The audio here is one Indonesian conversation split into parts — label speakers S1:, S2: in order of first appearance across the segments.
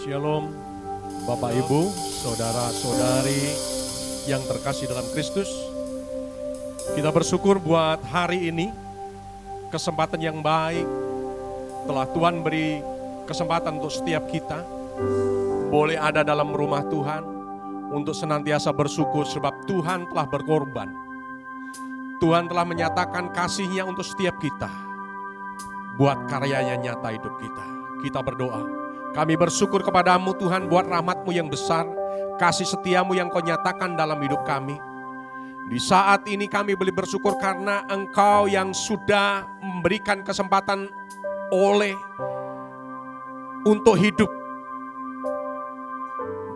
S1: Shalom, Bapak Ibu, Saudara-saudari yang terkasih dalam Kristus. Kita bersyukur buat hari ini, kesempatan yang baik. Telah Tuhan beri kesempatan untuk setiap kita boleh ada dalam rumah Tuhan untuk senantiasa bersyukur sebab Tuhan telah berkorban. Tuhan telah menyatakan kasih-Nya untuk setiap kita, buat karyanya nyata hidup kita. Kita berdoa. Kami bersyukur kepadamu Tuhan buat rahmat-Mu yang besar, kasih setia-Mu yang Kau nyatakan dalam hidup kami. Di saat ini kami boleh bersyukur karena Engkau yang sudah memberikan kesempatan untuk hidup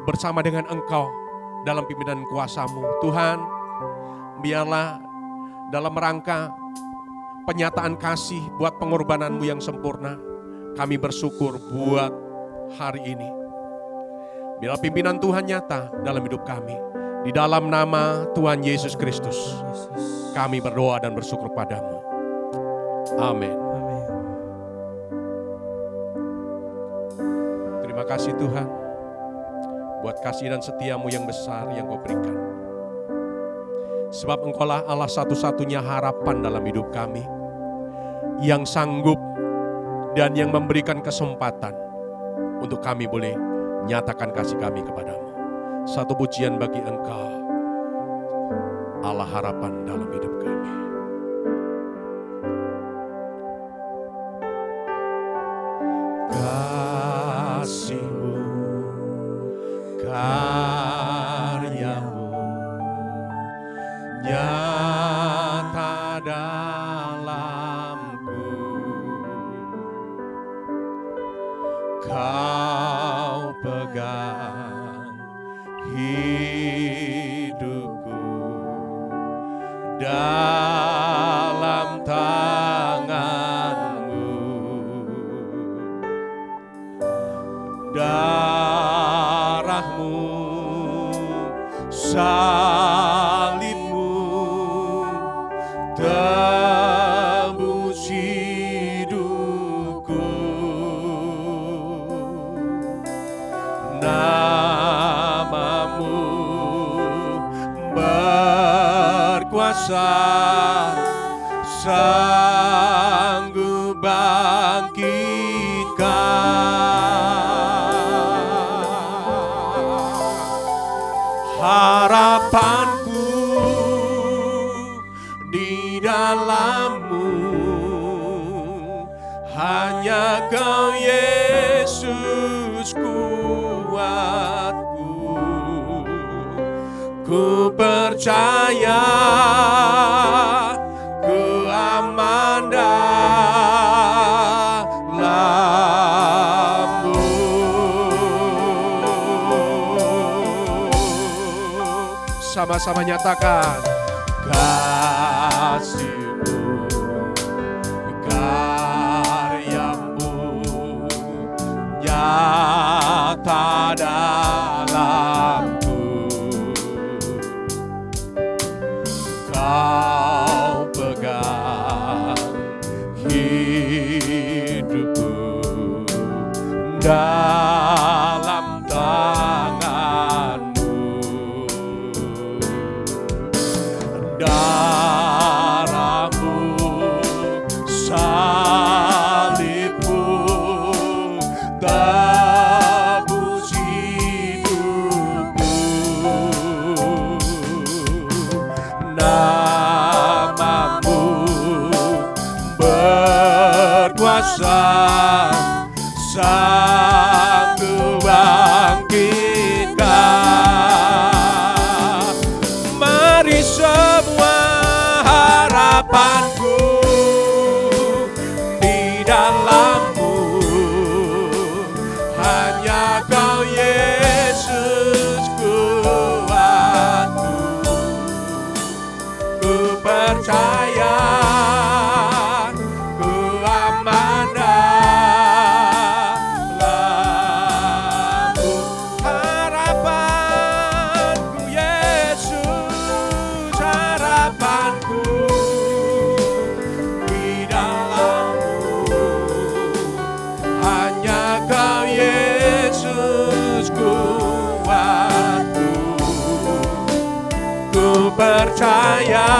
S1: bersama dengan Engkau dalam pimpinan kuasa-Mu. Tuhan, biarlah dalam rangka penyataan kasih buat pengorbanan-Mu yang sempurna, kami bersyukur buat hari ini. Biarlah pimpinan Tuhan nyata dalam hidup kami. Di dalam nama Tuhan Yesus Kristus, kami berdoa dan bersyukur padamu. Amin. Terima kasih Tuhan, buat kasih dan setia-Mu yang besar yang Kau berikan. Sebab Engkaulah Allah satu-satunya harapan dalam hidup kami, yang sanggup dan yang memberikan kesempatan untuk kami boleh nyatakan kasih kami kepadamu. Satu pujian bagi Engkau, Allah harapan dalam hidup kami. Kasih-Mu, karya-Mu, nyata dalamku. Kau pegang hidupku dalam tangan-Mu. Darah-Mu, salib-Mu, tebus hidupku. Nama-Mu berkuasa, sanggup bangkitkan. Harapanku di dalam-Mu, hanya Kau Yesus kuatku. Ku percaya, ku aman dalam-Mu. Sama-sama nyatakan kasih-Mu, karya-Mu, nyata dalamku. Kau pegang hidupku dalam tangan-Mu. Darah-Mu, salib-Mu, tebus hidupku. Nama-Mu berkuasa, sanggup bangkitkan. Mari semua harapanku di dalam-Mu, hanya Kau Yesus kuatku. Ku percaya, ku aman percaya,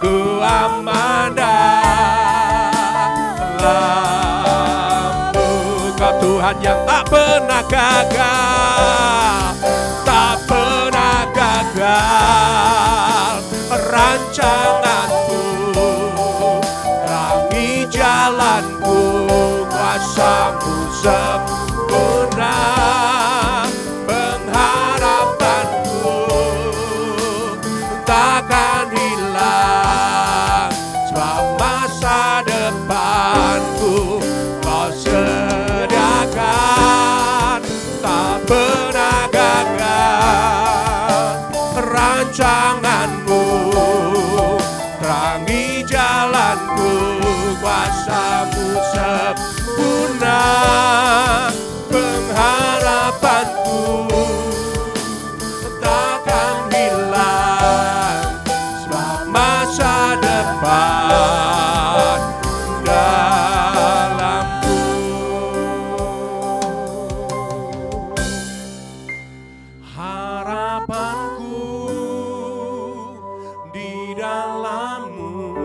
S1: ku aman dalam-Mu. Kau Tuhan yang tak pernah gagal, tak pernah gagal. Rancangan-Mu terangi jalanku, kuasa-Mu sempurna. Pengharapanku takkan hilang, sebab masa depanku Kau sediakan. Tak pernah gagal rancangan-Mu, terangi jalanku, kuasa-Mu sempurna. Pengharapanku takkan hilang, sebab masa depan dalam-Mu. Harapanku di dalam-Mu,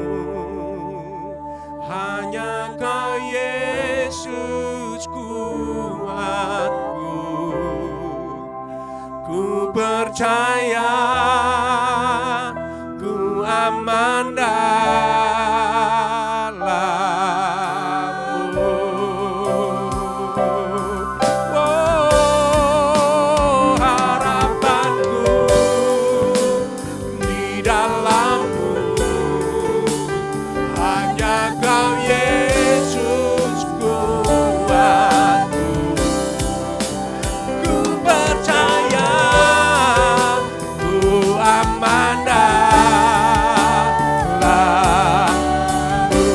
S1: hanya Kau Yesus kuatku. Ku percaya, ku aman dalam-Mu. Oh, harapanku di dalam-Mu, hanya Kau Yesus kuatku. Ku percaya, ku aman dalam-Mu. Ku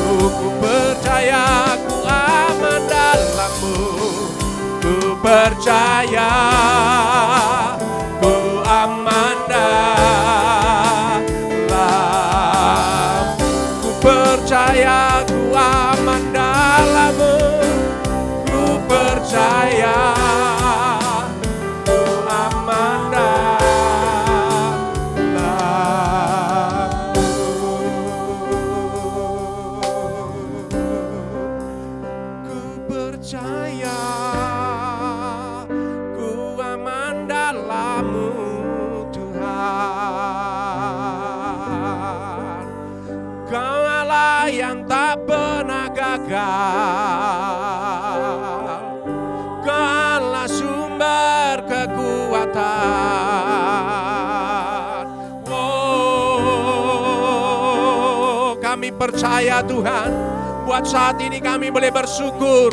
S1: percaya, ku aman dalam-Mu. Ku percaya, ku aman dalam-Mu. Ku percaya, ku aman dalam-Mu. Ku percaya, ku aman dalam-Mu. Ku percaya, ku aman dalam-Mu, Tuhan. Kau Allah yang tak pernah gagal, Kau Allah sumber kekuatan. Oh, kami percaya Tuhan, buat saat ini kami boleh bersyukur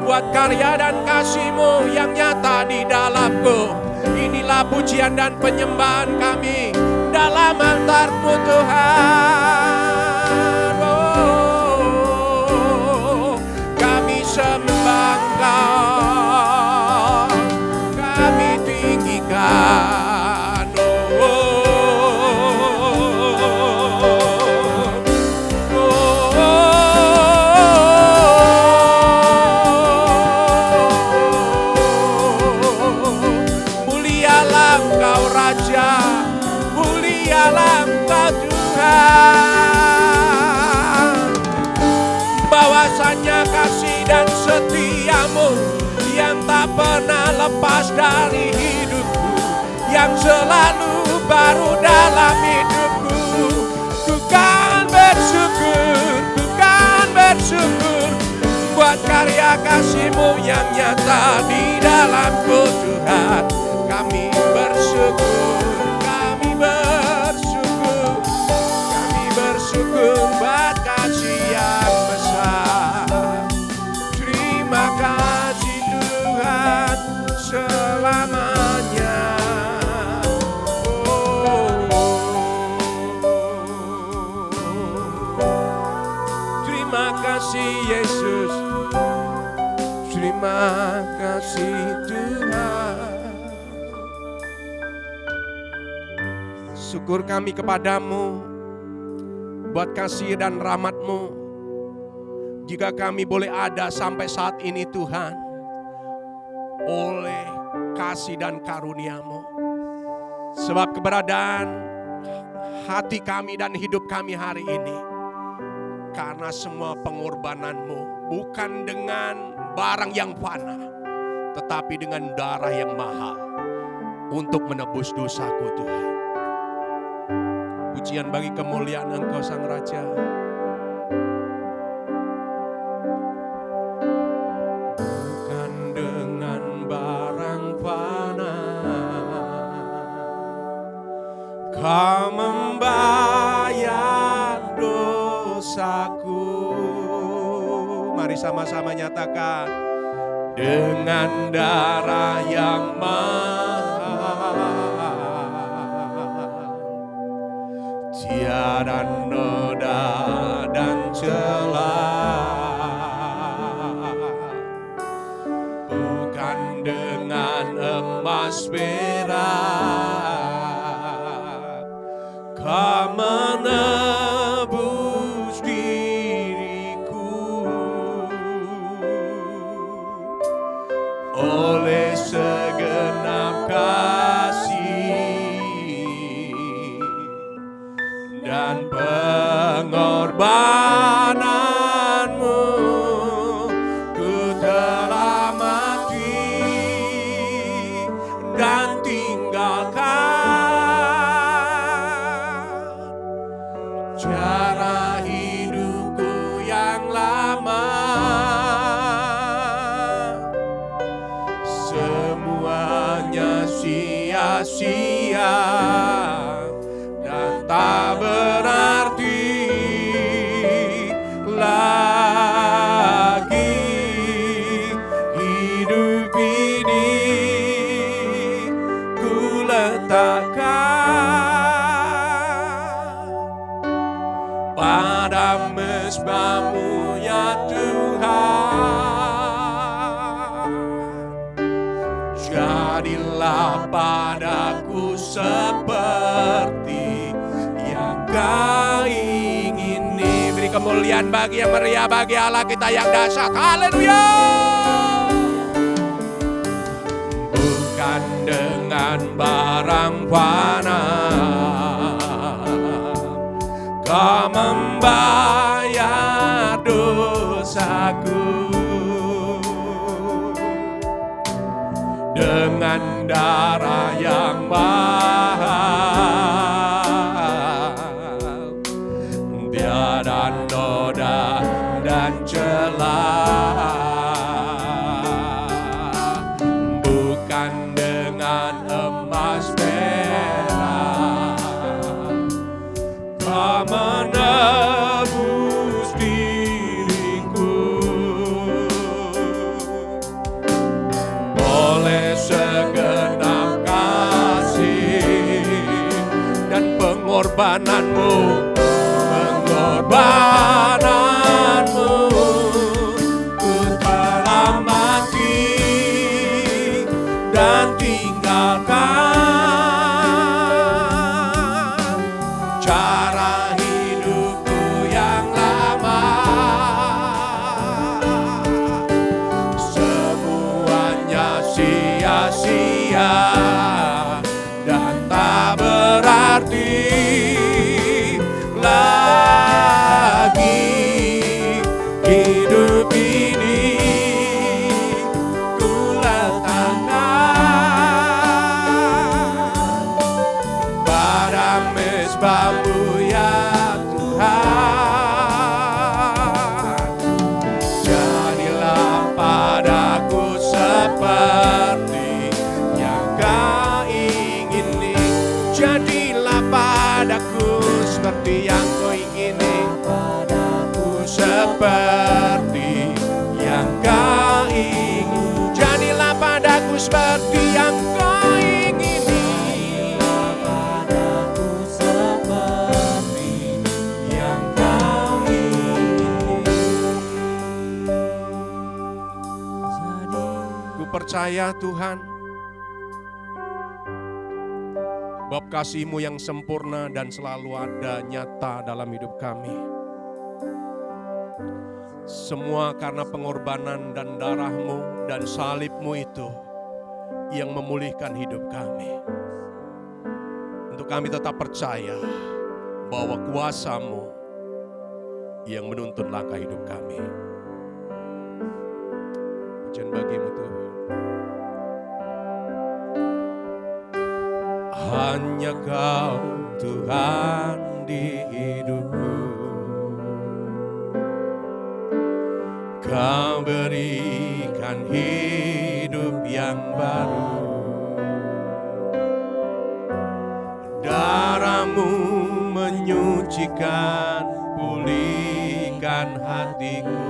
S1: buat karya dan kasih-Mu yang nyata di dalamku. Inilah pujian dan penyembahan kami dalam altar-Mu, Tuhan. Oh, kami sembah Engkau, kami tinggikan. Mulialah Engkau Raja, mulialah Engkau Tuhan. Bahwasanya kasih dan setia-Mu yang tak pernah lepas dari hidupku, yang selalu baru dalam hidupku. Ku kan bersyukur buat karya kasih-Mu yang nyata di dalamku, Tuhan. Kami bersyukur, kami bersyukur, kami bersyukur buat kasih yang besar. Terima kasih Tuhan selamanya. Terima kasih Yesus, terima kasih Tuhan. Syukur kami kepadamu buat kasih dan rahmat-Mu. Jika kami boleh ada sampai saat ini Tuhan, oleh kasih dan karunia-Mu. Sebab keberadaan hati kami dan hidup kami hari ini karena semua pengorbanan-Mu, bukan dengan barang yang fana, tetapi dengan darah yang mahal untuk menebus dosaku Tuhan. Pujian bagi kemuliaan Engkau Sang Raja. Bukan dengan barang fana Kau membayar dosaku. Mari sama-sama nyatakan. Dengan darah yang mahal, tiada noda dan celah. Bukan dengan emas perak Kau menebus diriku. Oleh segenap kasih dan pengorbanan-Mu, ku telah mati dan tinggalkan cara hidupku yang lama. Semuanya sia-sia dan tak berarti lagi. Hidup ini ku letakkan pada mezbah-Mu ya Tuhan. Jadilah padaku seperti yang Kau ingini. Beri kemuliaan bagi yang meriah, bagi Allah kita yang dahsyat. Haleluya. Bukan dengan barang fana Kau membayar dosaku. Dengan darah yang mahal, tiada noda dan celah. Bukan dengan emas perak Kau menebus diriku. Oleh segenap kasih dan pengorbanan-Mu, ku telah mati dan tinggalkan cara hidupku yang lama. Semuanya sia-sia dan tak berarti lagi. Hidup ini ku letakkan pada mezbah-Mu ya Tuhan. Jadilah padaku seperti yang Kau ingini. Jadilah padaku seperti yang Kau ingini. Padaku seperti yang Kau ingini. Jadilah padaku seperti yang Kau ingini. Padaku seperti yang Kau ingini. Ku percaya Tuhan, bab kasih-Mu yang sempurna dan selalu ada nyata dalam hidup kami. Semua karena pengorbanan dan darah-Mu dan salib-Mu itu yang memulihkan hidup kami. untuk kami tetap percaya bahwa kuasa-Mu yang menuntun langkah hidup kami. Pujian bagi-Mu Tuhan. Hanya Kau Tuhan di hidupku, Kau berikan hidup yang baru. Darah-Mu menyucikan, pulihkan hatiku.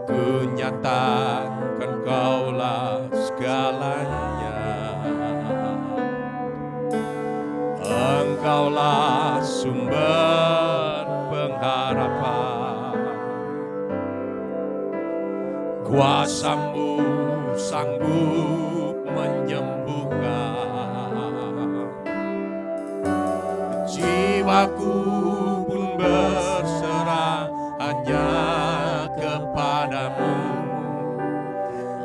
S1: Ku nyatakan Kaulah segalanya. Engkaulah sumber pengharapan. Kuasa-Mu sanggup menyembuhkan. Jiwaku pun berserah hanya kepadamu.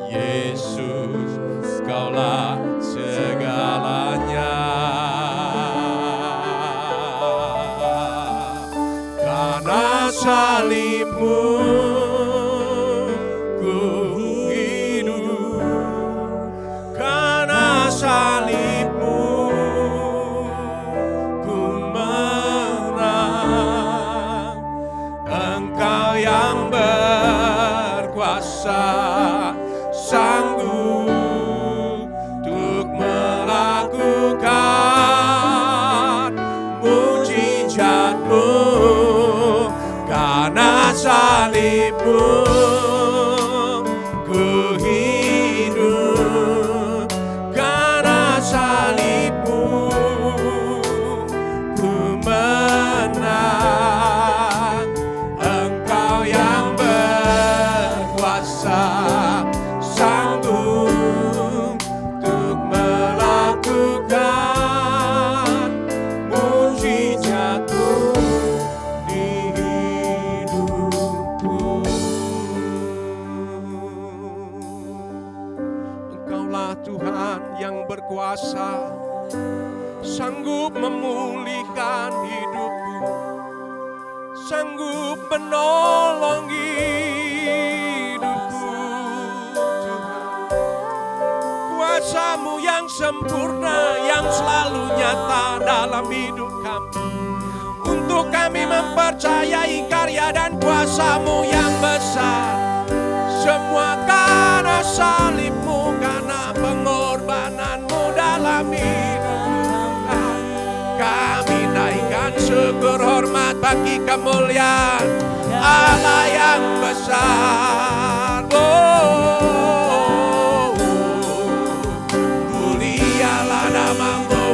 S1: Yesus, Kaulah segalanya. Karena salib-Mu ku hidup, karena salib-Mu ku menang. Engkau yang berkuasa, sanggup untuk melakukan mujizat-Mu. Karena salib-Mu ku hidup, karena salib-Mu ku menang. Engkau yang berkuasa, sanggup untuk melakukan mujizat-Mu di hidupku. Engkaulah Tuhan yang berkuasa, sanggup memulihkan hidupku, sanggup menolong hidupku. Tuhan, kuasa-Mu yang sempurna, yang selalu nyata dalam hidup kami, untuk kami mempercayai karya dan kuasa-Mu yang besar. Semua karena salib-Mu, karena pengorbanan-Mu dalam hidup Tuhan. Kami naikkan syukur hormat bagi kemuliaan Allah yang besar. Mulialah nama-Mu,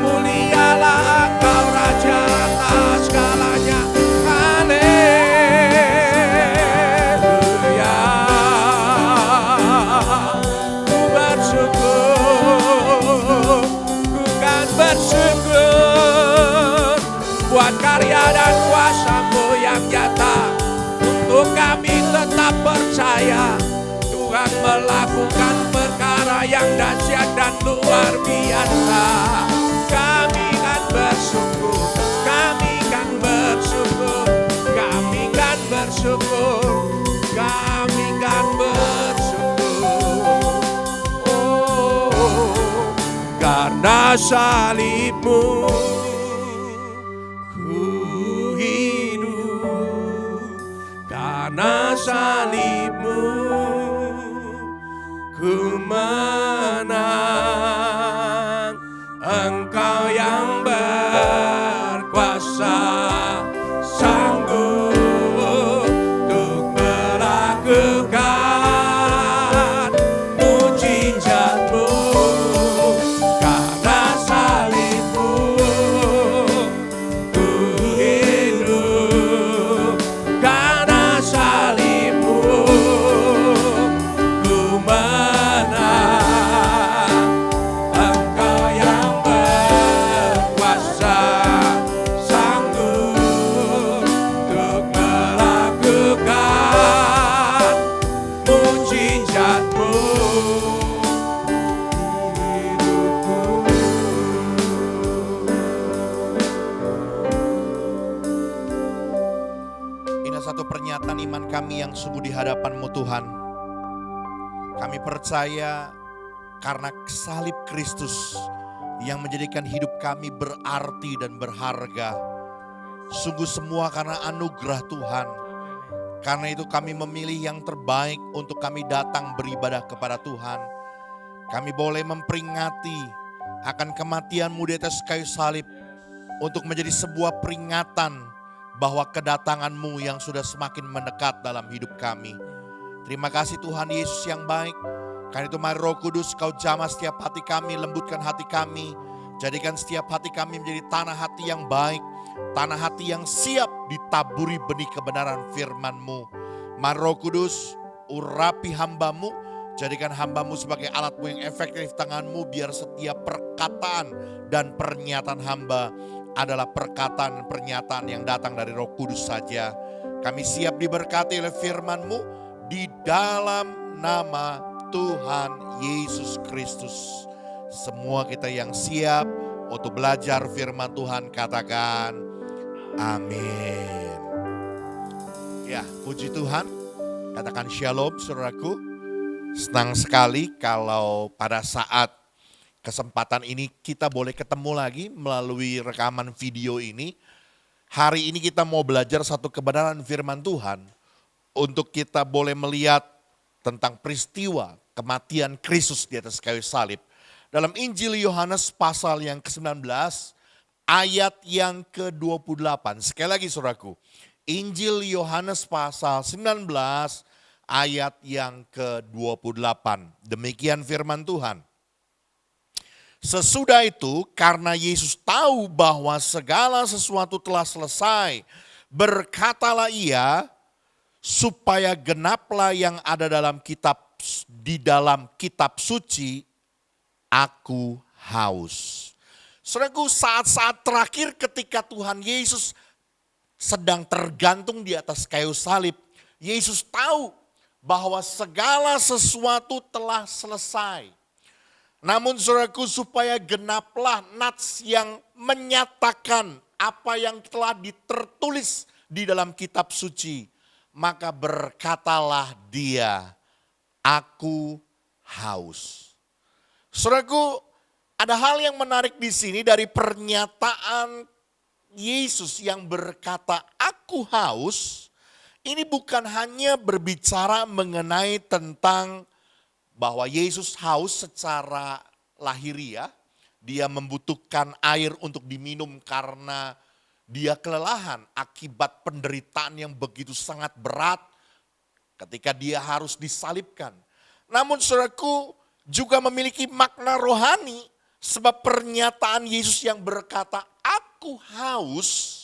S1: mulialah Engkau Raja atas segalanya. Haleluya. Ku bersyukur, ku kan bersyukur buat karya dan kuasa-Mu yang nyata. Untuk kami tetap percaya Tuhan melakukan perkara yang dahsyat dan luar biasa. Kami kan bersyukur, kami kan bersyukur, kami kan bersyukur, kami kan bersyukur. Oh, karena salib-Mu ku hidup, karena salib-Mu ku menang. Engkau yang berkuasa, sanggup untuk melakukan mujizat-Mu. Karena salib-Mu ku hidup, karena salib-Mu ku menang.
S2: kami yang sungguh di hadapan-Mu Tuhan. Kami percaya karena salib Kristus yang menjadikan hidup kami berarti dan berharga. Sungguh semua karena anugerah Tuhan. Karena itu kami memilih yang terbaik untuk kami datang beribadah kepada Tuhan. Kami boleh memperingati akan kematian-Mu di atas kayu salib untuk menjadi sebuah peringatan bahwa kedatangan-Mu yang sudah semakin mendekat dalam hidup kami. Terima kasih Tuhan Yesus yang baik. Karena itu mari Roh Kudus Kau jamah setiap hati kami, lembutkan hati kami. Jadikan setiap hati kami menjadi tanah hati yang baik, tanah hati yang siap ditaburi benih kebenaran firman-Mu. Mari Roh Kudus urapi hamba-Mu, jadikan hamba-Mu sebagai alat-Mu yang efektif tangan-Mu, biar setiap perkataan dan pernyataan hamba adalah perkataan dan pernyataan yang datang dari Roh Kudus saja. Kami siap diberkati oleh firman-Mu di dalam nama Tuhan Yesus Kristus. Semua kita yang siap untuk belajar firman Tuhan katakan amin. Ya, puji Tuhan. Katakan shalom saudaraku. Senang sekali kalau pada saat kesempatan ini kita boleh ketemu lagi melalui rekaman video ini. Hari ini kita mau belajar satu kebenaran firman Tuhan untuk kita boleh melihat tentang peristiwa kematian Kristus di atas kayu salib. Dalam Injil Yohanes pasal yang ke-19 ayat yang ke-28. Sekali lagi saudaraku, Injil Yohanes pasal 19 ayat yang ke-28. Demikian firman Tuhan. Sesudah itu karena Yesus tahu bahwa segala sesuatu telah selesai, berkatalah ia, supaya genaplah yang ada dalam di dalam kitab suci, aku haus. Saudaraku, saat-saat terakhir ketika Tuhan Yesus sedang tergantung di atas kayu salib, Yesus tahu bahwa segala sesuatu telah selesai. Namun saudaraku, supaya genaplah nats yang menyatakan apa yang telah tertulis di dalam kitab suci, maka berkatalah dia, aku haus. Saudaraku, ada hal yang menarik di sini dari pernyataan Yesus yang berkata aku haus. Ini bukan hanya berbicara mengenai tentang bahwa Yesus haus secara lahiriah, dia membutuhkan air untuk diminum karena dia kelelahan akibat penderitaan yang begitu sangat berat ketika dia harus disalibkan. Namun saudaraku juga memiliki makna rohani sebab pernyataan Yesus yang berkata aku haus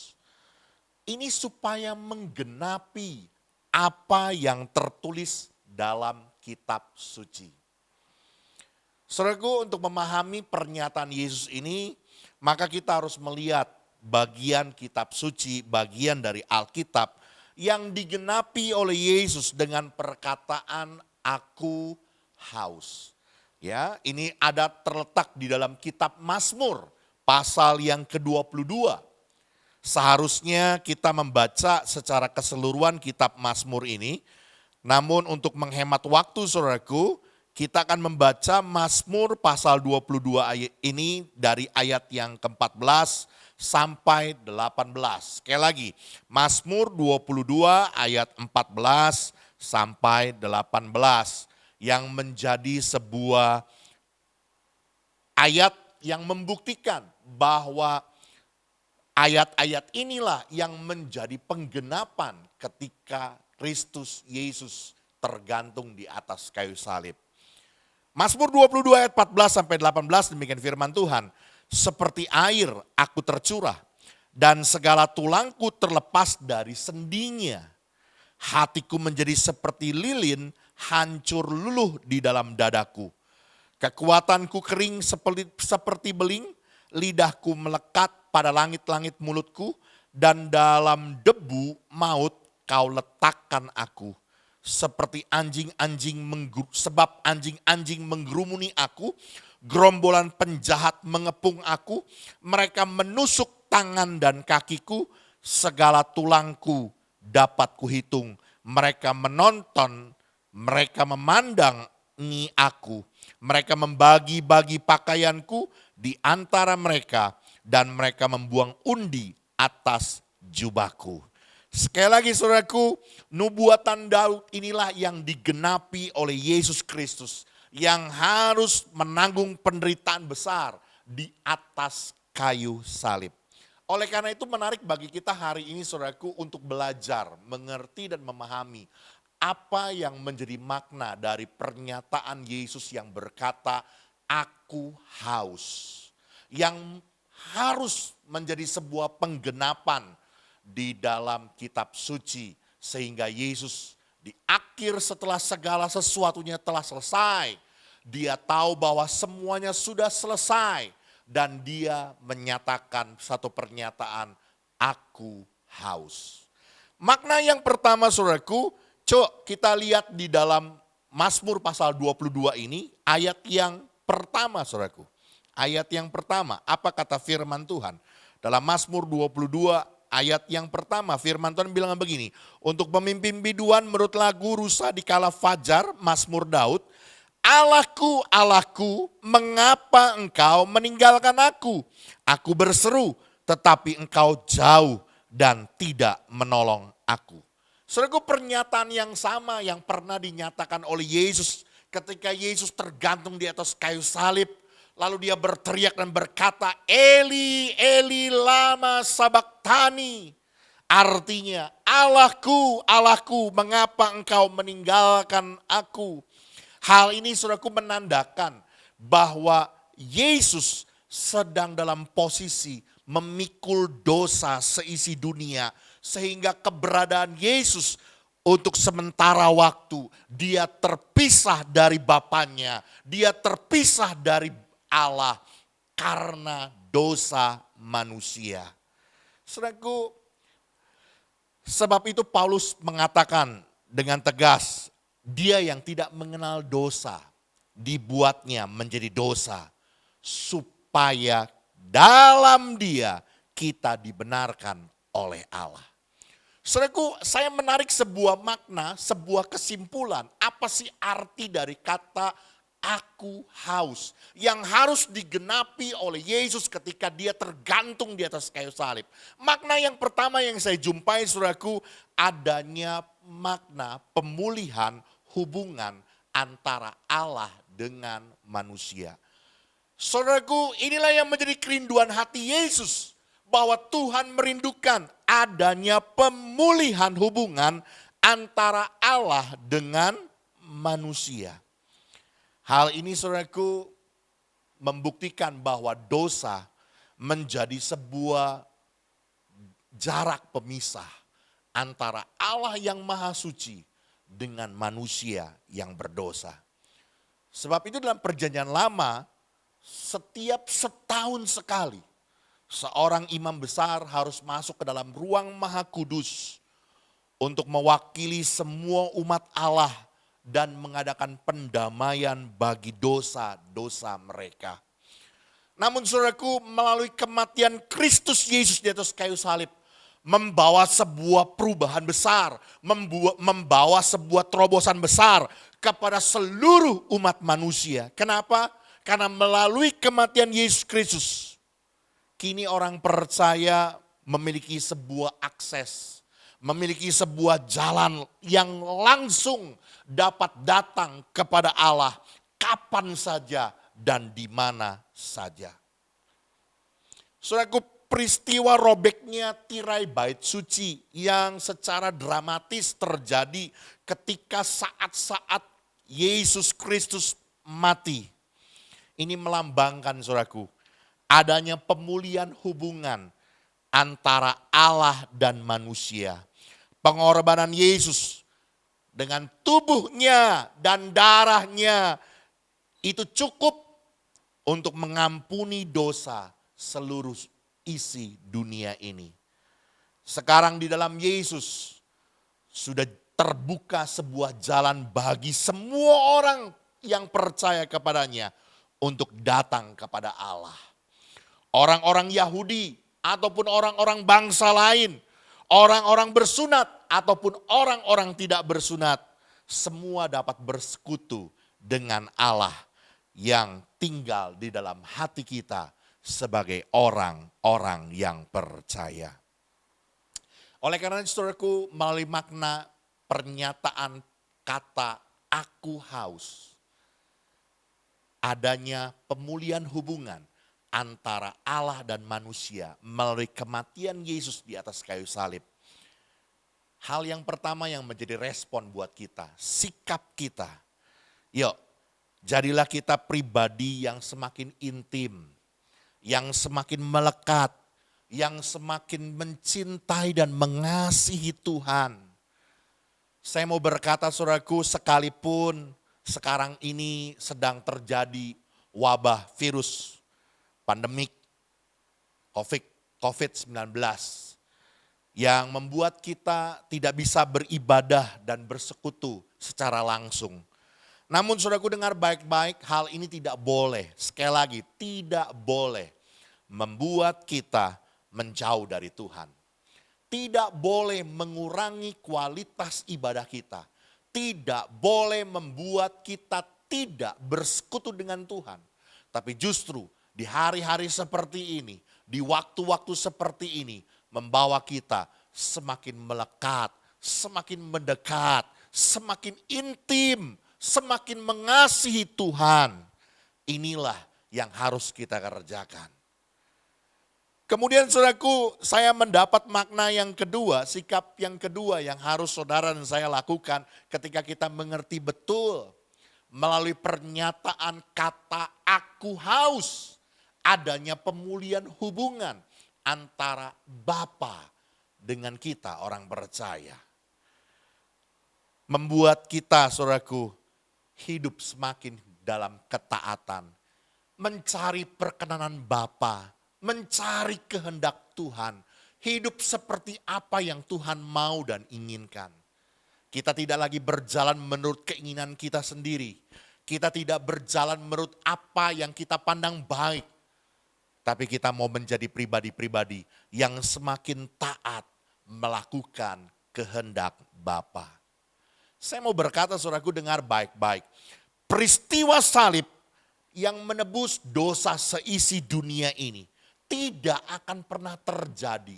S2: ini supaya menggenapi apa yang tertulis dalam kitab suci. Saudaraku, untuk memahami pernyataan Yesus ini, maka kita harus melihat bagian kitab suci, bagian dari Alkitab yang digenapi oleh Yesus dengan perkataan aku haus. Ya, ini ada terletak di dalam kitab Mazmur pasal yang ke-22. Seharusnya kita membaca secara keseluruhan kitab Mazmur ini. Namun untuk menghemat waktu saudaraku, kita akan membaca Mazmur pasal 22 ayat ini dari ayat yang ke-14 sampai 18. Sekali lagi, Mazmur 22 ayat 14 sampai 18 yang menjadi sebuah ayat yang membuktikan bahwa ayat-ayat inilah yang menjadi penggenapan ketika Kristus Yesus tergantung di atas kayu salib. Mazmur 22 ayat 14 sampai 18 demikian firman Tuhan. Seperti air aku tercurah dan segala tulangku terlepas dari sendinya. Hatiku menjadi seperti lilin hancur luluh di dalam dadaku. Kekuatanku kering seperti beling, lidahku melekat pada langit-langit mulutku dan dalam debu maut kau letakkan aku seperti sebab anjing-anjing menggerumuni aku, gerombolan penjahat mengepung aku, mereka menusuk tangan dan kakiku, segala tulangku dapat kuhitung, mereka menonton, mereka memandangi aku, mereka membagi-bagi pakaianku di antara mereka, dan mereka membuang undi atas jubahku. Sekali lagi saudaraku, nubuatan Daud inilah yang digenapi oleh Yesus Kristus, yang harus menanggung penderitaan besar di atas kayu salib. Oleh karena itu menarik bagi kita hari ini saudaraku untuk belajar, mengerti dan memahami apa yang menjadi makna dari pernyataan Yesus yang berkata, aku haus. Yang harus menjadi sebuah penggenapan di dalam kitab suci. Sehingga Yesus di akhir setelah segala sesuatunya telah selesai, dia tahu bahwa semuanya sudah selesai. Dan dia menyatakan satu pernyataan, aku haus. Makna yang pertama saudaraku, coba kita lihat di dalam Mazmur pasal 22 ini, ayat yang pertama saudaraku. Ayat yang pertama, apa kata firman Tuhan? Dalam Mazmur 22 ayat yang pertama, firman Tuhan bilang begini, untuk pemimpin biduan menurut lagu Rusa di kala fajar, Mazmur Daud, Allahku, Allahku, mengapa engkau meninggalkan aku? Aku berseru, tetapi engkau jauh dan tidak menolong aku. Saudaraku, pernyataan yang sama yang pernah dinyatakan oleh Yesus ketika Yesus tergantung di atas kayu salib. Lalu dia berteriak dan berkata, Eli, Eli lama sabachthani. Artinya, Allahku, Allahku, mengapa engkau meninggalkan aku? Hal ini saudaraku menandakan bahwa Yesus sedang dalam posisi memikul dosa seisi dunia. Sehingga keberadaan Yesus untuk sementara waktu, dia terpisah dari Bapaknya, dia terpisah dari Allah karena dosa manusia. Saudaraku, sebab itu Paulus mengatakan dengan tegas, dia yang tidak mengenal dosa dibuatnya menjadi dosa supaya dalam dia kita dibenarkan oleh Allah. Saudaraku, saya menarik sebuah makna, sebuah kesimpulan. Apa sih arti dari kata aku haus yang harus digenapi oleh Yesus ketika dia tergantung di atas kayu salib? Makna yang pertama yang saya jumpai saudaraku, adanya makna pemulihan hubungan antara Allah dengan manusia. Saudaraku, inilah yang menjadi kerinduan hati Yesus, bahwa Tuhan merindukan adanya pemulihan hubungan antara Allah dengan manusia. Hal ini saudaraku membuktikan bahwa dosa menjadi sebuah jarak pemisah antara Allah yang maha suci dengan manusia yang berdosa. Sebab itu dalam perjanjian lama, setiap setahun sekali, seorang imam besar harus masuk ke dalam ruang maha kudus untuk mewakili semua umat Allah dan mengadakan pendamaian bagi dosa-dosa mereka. Namun saudaraku, melalui kematian Kristus Yesus di atas kayu salib, membawa sebuah perubahan besar, membawa sebuah terobosan besar kepada seluruh umat manusia. Kenapa? Karena melalui kematian Yesus Kristus, kini orang percaya memiliki sebuah akses, memiliki sebuah jalan yang langsung dapat datang kepada Allah kapan saja dan di mana saja. Saudaraku, peristiwa robeknya tirai bait suci yang secara dramatis terjadi ketika saat-saat Yesus Kristus mati. Ini melambangkan saudaraku, adanya pemulihan hubungan antara Allah dan manusia. Pengorbanan Yesus dengan tubuhnya dan darahnya itu cukup untuk mengampuni dosa seluruh isi dunia ini. Sekarang di dalam Yesus sudah terbuka sebuah jalan bagi semua orang yang percaya kepadanya untuk datang kepada Allah. Orang-orang Yahudi ataupun orang-orang bangsa lain, orang-orang bersunat ataupun orang-orang tidak bersunat, semua dapat bersekutu dengan Allah yang tinggal di dalam hati kita sebagai orang-orang yang percaya. Oleh karena itu saudaraku, melalui makna pernyataan kata aku haus, adanya pemulihan hubungan antara Allah dan manusia melalui kematian Yesus di atas kayu salib. Hal yang pertama yang menjadi respon buat kita, sikap kita. Yuk, jadilah kita pribadi yang semakin intim, yang semakin melekat, yang semakin mencintai dan mengasihi Tuhan. Saya mau berkata saudaraku, sekalipun sekarang ini sedang terjadi wabah virus, pandemik COVID-19 yang membuat kita tidak bisa beribadah dan bersekutu secara langsung. Namun saudaraku dengar baik-baik, hal ini tidak boleh, sekali lagi tidak boleh membuat kita menjauh dari Tuhan. Tidak boleh mengurangi kualitas ibadah kita. Tidak boleh membuat kita tidak bersekutu dengan Tuhan. Tapi justru di hari-hari seperti ini, di waktu-waktu seperti ini, membawa kita semakin melekat, semakin mendekat, semakin intim, semakin mengasihi Tuhan. Inilah yang harus kita kerjakan. Kemudian saudaraku, saya mendapat makna yang kedua, sikap yang kedua yang harus saudara dan saya lakukan ketika kita mengerti betul melalui pernyataan kata aku haus, adanya pemulihan hubungan antara Bapa dengan kita orang percaya. Membuat kita saudaraku hidup semakin dalam ketaatan, mencari perkenanan Bapa, mencari kehendak Tuhan, hidup seperti apa yang Tuhan mau dan inginkan. Kita tidak lagi berjalan menurut keinginan kita sendiri. Kita tidak berjalan menurut apa yang kita pandang baik. Tapi kita mau menjadi pribadi-pribadi yang semakin taat melakukan kehendak Bapa. Saya mau berkata saudaraku dengar baik-baik. Peristiwa salib yang menebus dosa seisi dunia ini tidak akan pernah terjadi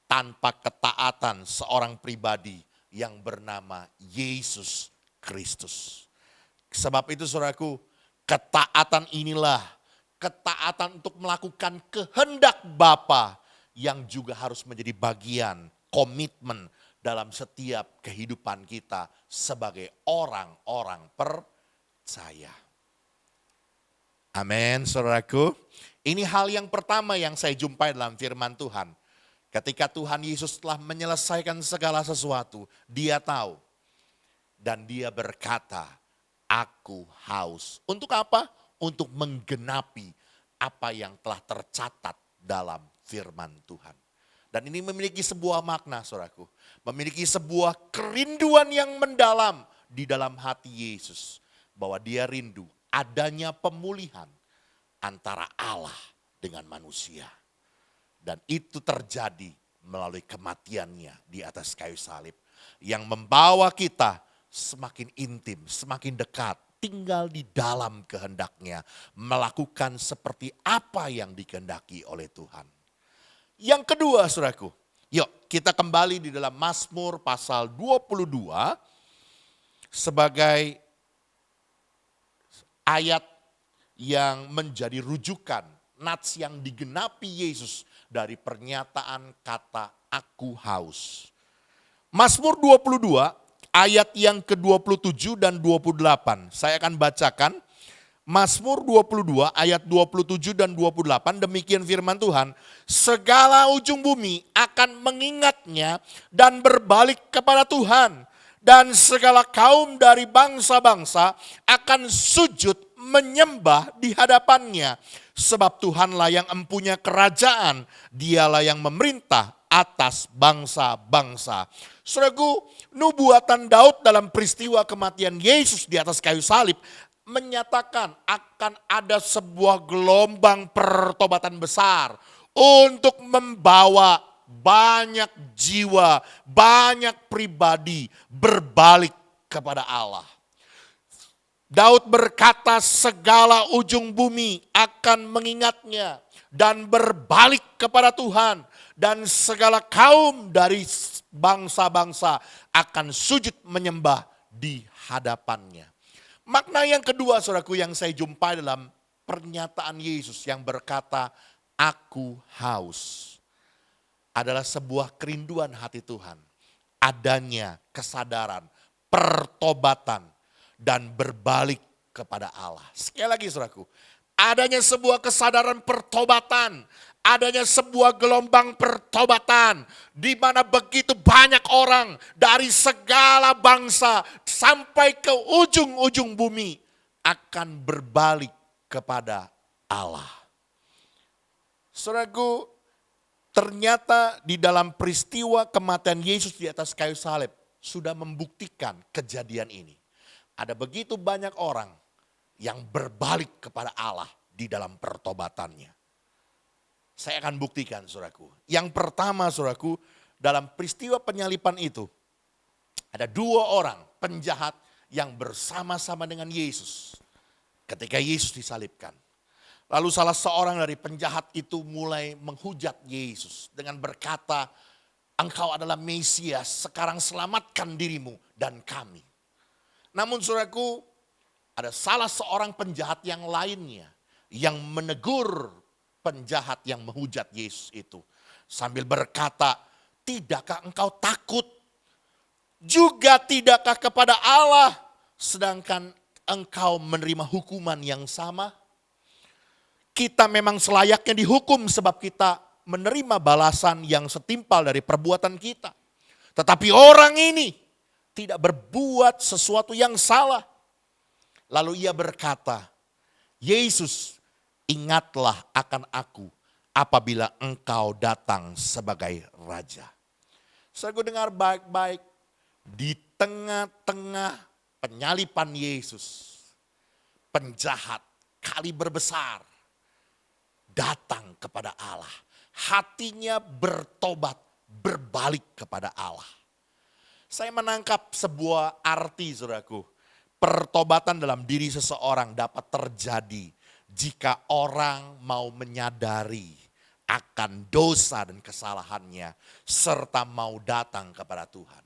S2: tanpa ketaatan seorang pribadi yang bernama Yesus Kristus. Sebab itu saudaraku, ketaatan inilah ketaatan untuk melakukan kehendak Bapa yang juga harus menjadi bagian komitmen dalam setiap kehidupan kita sebagai orang-orang percaya. Amin, saudaraku. Ini hal yang pertama yang saya jumpai dalam firman Tuhan. Ketika Tuhan Yesus telah menyelesaikan segala sesuatu, Dia tahu. Dan Dia berkata, aku haus. Untuk apa? Untuk menggenapi apa yang telah tercatat dalam firman Tuhan. Dan ini memiliki sebuah makna saudaraku. Memiliki sebuah kerinduan yang mendalam di dalam hati Yesus. Bahwa Dia rindu adanya pemulihan antara Allah dengan manusia. Dan itu terjadi melalui kematiannya di atas kayu salib. Yang membawa kita semakin intim, semakin dekat. Tinggal di dalam kehendaknya. Melakukan seperti apa yang dikehendaki oleh Tuhan. Yang kedua saudaraku. Yuk kita kembali di dalam Mazmur pasal 22. Sebagai ayat yang menjadi rujukan. Nats yang digenapi Yesus dari pernyataan kata aku haus. Mazmur 22 ayat yang ke-27 dan 28. Saya akan bacakan Mazmur 22 ayat 27 dan 28. Demikian firman Tuhan. Segala ujung bumi akan mengingatnya dan berbalik kepada Tuhan. Dan segala kaum dari bangsa-bangsa akan sujud menyembah di hadapannya. Sebab Tuhanlah yang empunya kerajaan. Dialah yang memerintah atas bangsa-bangsa. Saudaraku, nubuatan Daud dalam peristiwa kematian Yesus di atas kayu salib menyatakan akan ada sebuah gelombang pertobatan besar untuk membawa banyak jiwa, banyak pribadi berbalik kepada Allah. Daud berkata segala ujung bumi akan mengingatnya dan berbalik kepada Tuhan. Dan segala kaum dari bangsa-bangsa akan sujud menyembah di hadapannya. Makna yang kedua saudaraku yang saya jumpai dalam pernyataan Yesus yang berkata, aku haus, adalah sebuah kerinduan hati Tuhan. Adanya kesadaran, pertobatan, dan berbalik kepada Allah. Sekali lagi saudaraku, adanya sebuah kesadaran pertobatan, adanya sebuah gelombang pertobatan, di mana begitu banyak orang dari segala bangsa sampai ke ujung-ujung bumi akan berbalik kepada Allah. Saudaraku, ternyata di dalam peristiwa kematian Yesus di atas kayu salib sudah membuktikan kejadian ini. Ada begitu banyak orang yang berbalik kepada Allah di dalam pertobatannya. Saya akan buktikan saudaraku. Yang pertama saudaraku, dalam peristiwa penyalipan itu ada dua orang penjahat yang bersama-sama dengan Yesus ketika Yesus disalibkan. Lalu salah seorang dari penjahat itu mulai menghujat Yesus dengan berkata, engkau adalah Mesias, sekarang selamatkan dirimu dan kami. Namun saudaraku, ada salah seorang penjahat yang lainnya yang menegur penjahat yang menghujat Yesus itu. Sambil berkata, tidakkah engkau takut? Juga tidakkah kepada Allah sedangkan engkau menerima hukuman yang sama? Kita memang selayaknya dihukum sebab kita menerima balasan yang setimpal dari perbuatan kita. Tetapi orang ini tidak berbuat sesuatu yang salah. Lalu ia berkata, Yesus, ingatlah akan aku apabila engkau datang sebagai raja. Saya dengar baik-baik, di tengah-tengah penyalipan Yesus, penjahat kaliber besar datang kepada Allah. Hatinya bertobat, berbalik kepada Allah. Saya menangkap sebuah arti saudaraku. Pertobatan dalam diri seseorang dapat terjadi jika orang mau menyadari akan dosa dan kesalahannya serta mau datang kepada Tuhan.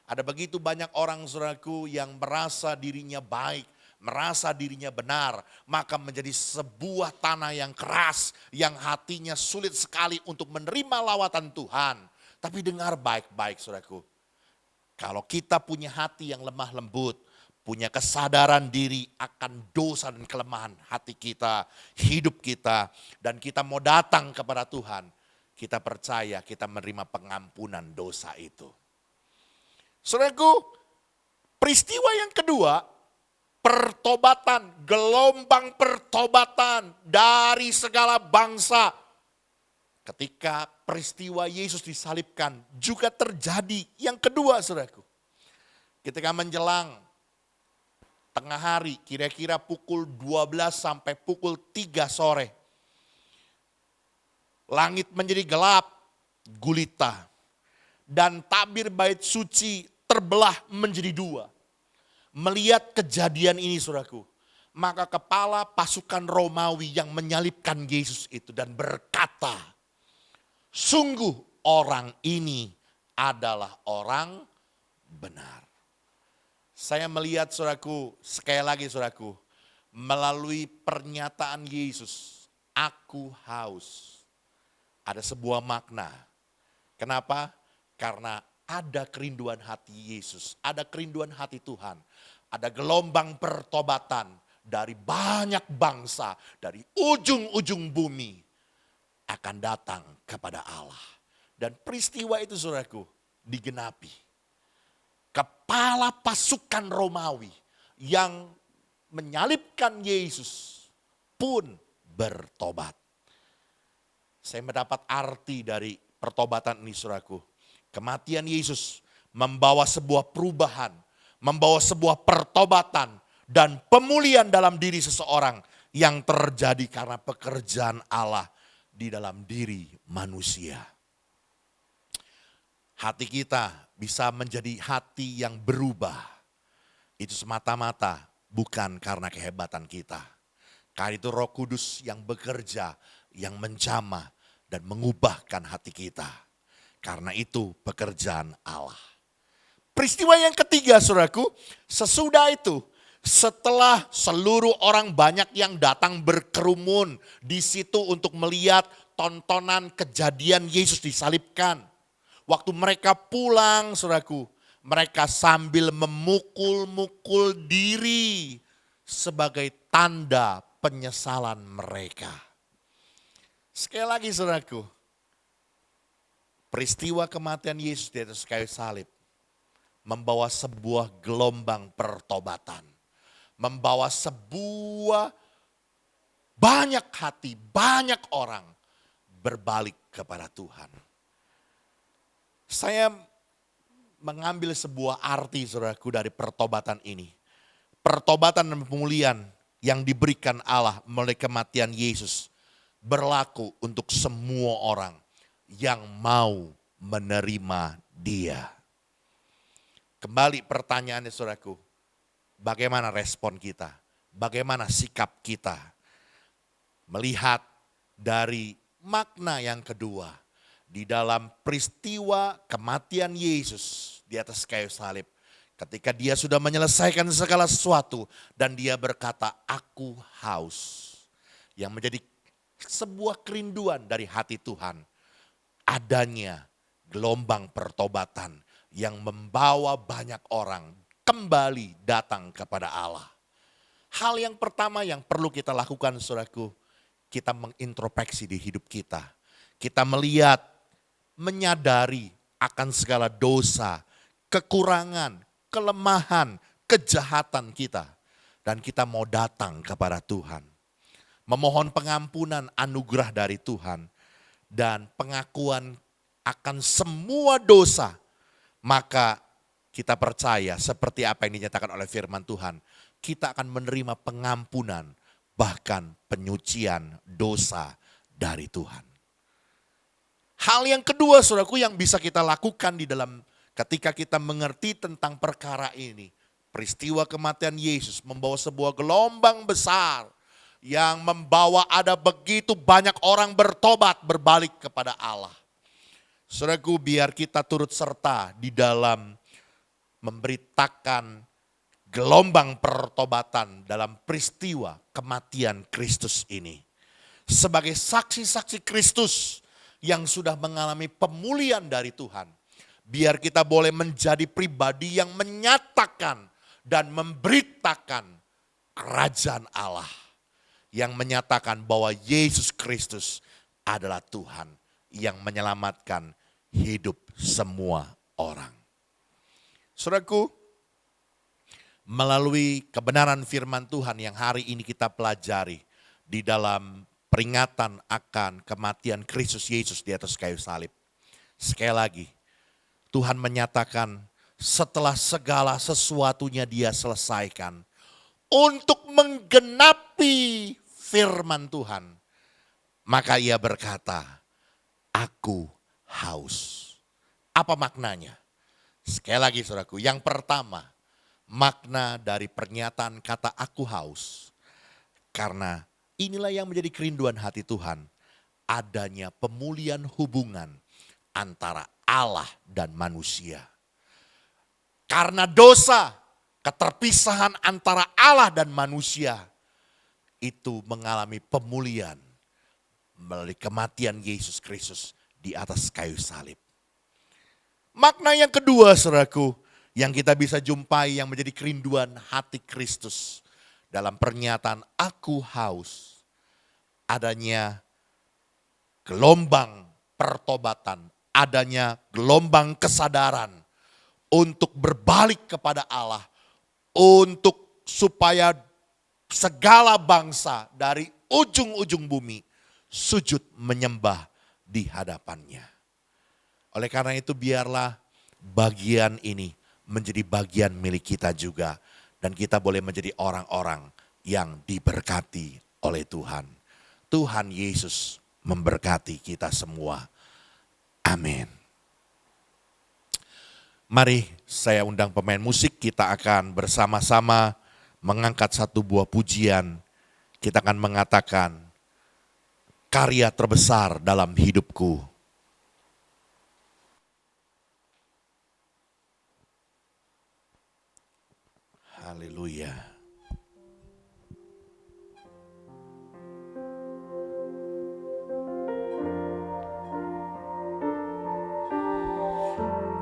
S2: Ada begitu banyak orang saudaraku yang merasa dirinya baik, merasa dirinya benar, maka menjadi sebuah tanah yang keras, yang hatinya sulit sekali untuk menerima lawatan Tuhan. Tapi dengar baik-baik saudaraku, kalau kita punya hati yang lemah lembut, punya kesadaran diri akan dosa dan kelemahan hati kita, hidup kita, dan kita mau datang kepada Tuhan, kita percaya kita menerima pengampunan dosa itu. Saudaraku, peristiwa yang kedua, pertobatan, gelombang pertobatan dari segala bangsa. Ketika peristiwa Yesus disalibkan juga terjadi yang kedua saudaraku. Ketika menjelang tengah hari, kira-kira pukul 12 sampai pukul 3 sore. Langit menjadi gelap, gulita. Dan tabir bait suci terbelah menjadi dua. Melihat kejadian ini saudaraku, maka kepala pasukan Romawi yang menyalibkan Yesus itu dan berkata, sungguh orang ini adalah orang benar. Saya melihat saudaraku, sekali lagi saudaraku, melalui pernyataan Yesus, aku haus. Ada sebuah makna. Kenapa? Karena ada kerinduan hati Yesus, ada kerinduan hati Tuhan. Ada gelombang pertobatan dari banyak bangsa, dari ujung-ujung bumi akan datang kepada Allah. Dan peristiwa itu saudaraku digenapi. Kepala pasukan Romawi yang menyalibkan Yesus pun bertobat. Saya mendapat arti dari pertobatan ini saudaraku. Kematian Yesus membawa sebuah perubahan, membawa sebuah pertobatan dan pemulihan dalam diri seseorang yang terjadi karena pekerjaan Allah di dalam diri manusia. hati kita bisa menjadi hati yang berubah. Itu semata-mata bukan karena kehebatan kita. Karena itu Roh Kudus yang bekerja, yang menjamah dan mengubahkan hati kita. Karena itu pekerjaan Allah. Peristiwa yang ketiga saudaraku, sesudah itu setelah seluruh orang banyak yang datang berkerumun di situ untuk melihat tontonan kejadian Yesus disalibkan. Waktu mereka pulang saudaraku, mereka sambil memukul-mukul diri sebagai tanda penyesalan mereka. Sekali lagi saudaraku, peristiwa kematian Yesus di atas kayu salib membawa sebuah gelombang pertobatan. Membawa sebuah banyak hati, banyak orang berbalik kepada Tuhan. Saya mengambil sebuah arti saudaraku dari pertobatan ini. Pertobatan dan pemulihan yang diberikan Allah melalui kematian Yesus berlaku untuk semua orang yang mau menerima Dia. Kembali pertanyaannya saudaraku, bagaimana respon kita? Bagaimana sikap kita? Melihat dari makna yang kedua, di dalam peristiwa kematian Yesus di atas kayu salib. Ketika dia sudah menyelesaikan segala sesuatu dan dia berkata, aku haus. Yang menjadi sebuah kerinduan dari hati Tuhan. Adanya gelombang pertobatan yang membawa banyak orang kembali datang kepada Allah. Hal yang pertama yang perlu kita lakukan saudaraku, kita mengintrospeksi di hidup kita. Kita melihat, menyadari akan segala dosa, kekurangan, kelemahan, kejahatan kita. Dan kita mau datang kepada Tuhan. Memohon pengampunan anugerah dari Tuhan. Dan pengakuan akan semua dosa. Maka kita percaya seperti apa yang dinyatakan oleh firman Tuhan. Kita akan menerima pengampunan, bahkan penyucian dosa dari Tuhan. Hal yang kedua saudaraku yang bisa kita lakukan di dalam ketika kita mengerti tentang perkara ini. Peristiwa kematian Yesus membawa sebuah gelombang besar yang membawa ada begitu banyak orang bertobat berbalik kepada Allah. Saudaraku, biar kita turut serta di dalam memberitakan gelombang pertobatan dalam peristiwa kematian Kristus ini. Sebagai saksi-saksi Kristus yang sudah mengalami pemulihan dari Tuhan. Biar kita boleh menjadi pribadi yang menyatakan dan memberitakan kerajaan Allah. Yang menyatakan bahwa Yesus Kristus adalah Tuhan yang menyelamatkan hidup semua orang. Saudaraku, melalui kebenaran firman Tuhan yang hari ini kita pelajari di dalam peringatan akan kematian Kristus Yesus di atas kayu salib. Sekali lagi, Tuhan menyatakan setelah segala sesuatunya dia selesaikan untuk menggenapi firman Tuhan. Maka ia berkata, aku haus. Apa maknanya? Sekali lagi saudaraku, yang pertama, makna dari pernyataan kata aku haus. Karena inilah yang menjadi kerinduan hati Tuhan. Adanya pemulihan hubungan antara Allah dan manusia. Karena dosa, keterpisahan antara Allah dan manusia itu mengalami pemulihan melalui kematian Yesus Kristus di atas kayu salib. Makna yang kedua saudaraku, yang kita bisa jumpai yang menjadi kerinduan hati Kristus dalam pernyataan aku haus. Adanya gelombang pertobatan, adanya gelombang kesadaran untuk berbalik kepada Allah. Untuk supaya segala bangsa dari ujung-ujung bumi sujud menyembah di hadapannya. Oleh karena itu biarlah bagian ini menjadi bagian milik kita juga. Dan kita boleh menjadi orang-orang yang diberkati oleh Tuhan. Tuhan Yesus memberkati kita semua. Amin. Mari saya undang pemain musik, kita akan bersama-sama mengangkat satu buah pujian. Kita akan mengatakan, karya terbesar dalam hidupku. Haleluya.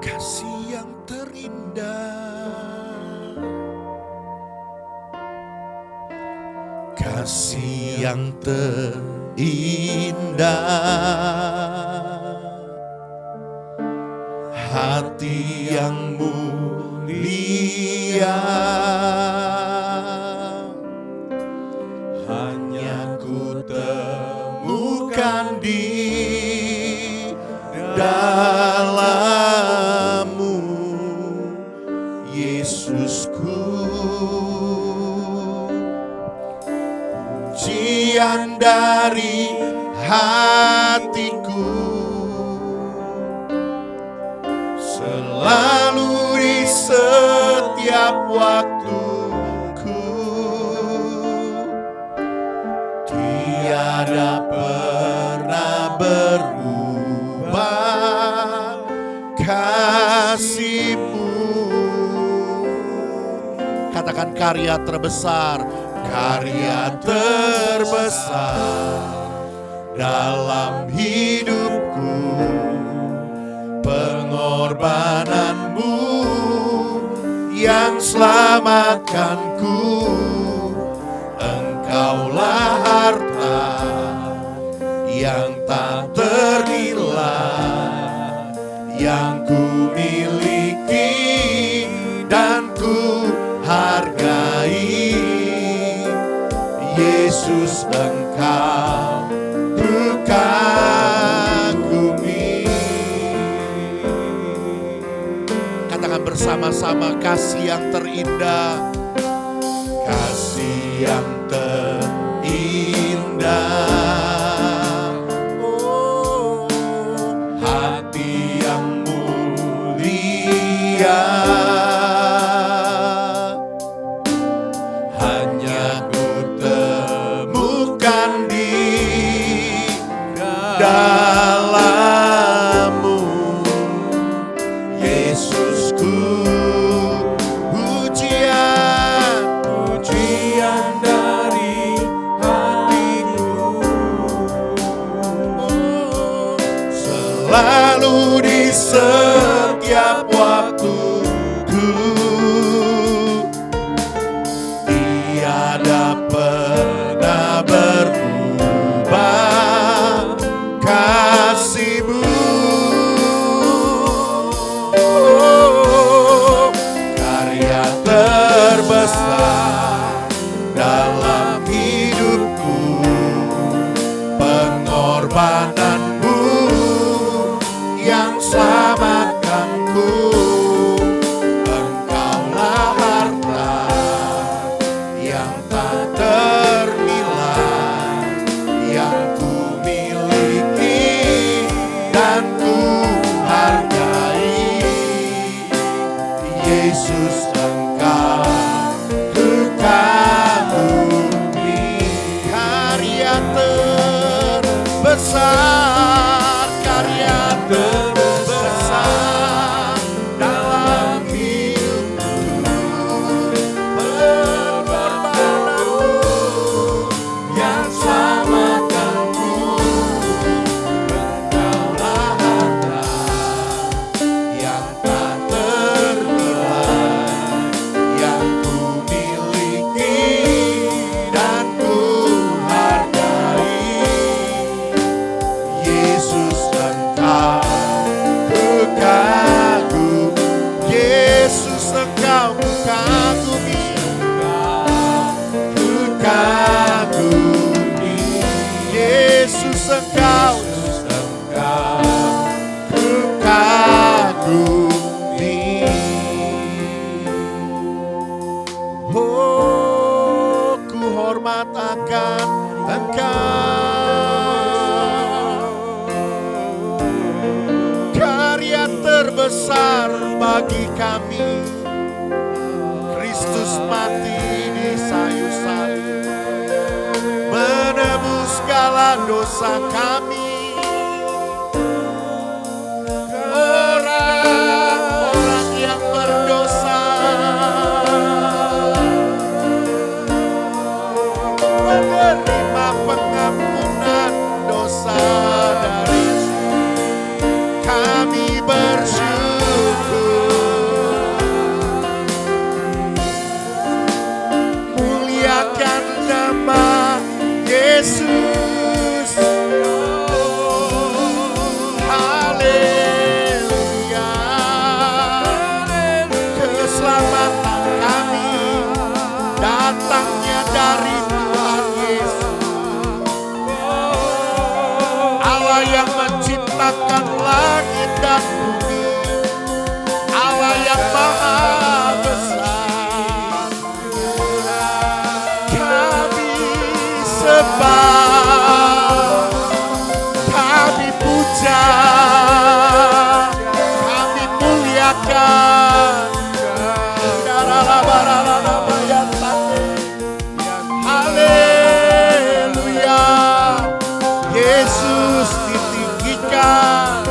S2: Kasih yang terindah, kasih yang terindah, hati yang mulia, hanya ku temukan di dalam-Mu, Yesusku. Pujian dari hatiku selalu di setiap waktuku, tiada pernah berubah kasih-Mu. Katakan karya terbesar, karya terbesar dalam hidupku, pengorbanan-Mu yang selamatkanku. Engkaulah harta yang tak ternilai, yang ku miliki dan ku hargai. Yesus, Engkau ku kagumi. Katakan bersama-sama, kasih yang terindah, kasih yang terindah, oh, hati yang mulia, hanya ku temukan di dalam-Mu, Yesusku. Pujian dari hatiku, oh, selalu di setiap waktuku, tiada pernah berubah kasih-Mu. Oh, karya terbesar dalam hidupku, pengorbanan-Mu yang selamatkanku. Engkaulah harta yang tak ternilai, yang ku miliki dan ku hargai. Yesus, Engkau ku kagumi. Karya terbesar, karya terbesar dalam hidupku, pengorbanan-Mu yang selamatkanku. Engkaulah harta yang tak ternilai, yang ku miliki dan ku hargai. Yesus, Engkau ku kagumi. Yesus, Engkau ku kagumi. Ku kagumi. Yesus, Engkau ku kagumi. Oh, ku hormat akan Engkau, karya terbesar benar bagi kami. Kristus mati di kayu salib, menebus segala dosa kami. Orang-orang yang berdosa menerima pengampunan dosa dari kami bersyukur. Muliakan nama Yesus. Haleluya. Keselamatan kami datangnya dari Tuhan Yesus, Allah yang menciptakan langit dan bumi, Allah yang maha besar. Kami sembah, kami puja, kami muliakan. Haleluya. Yesus ditinggikan,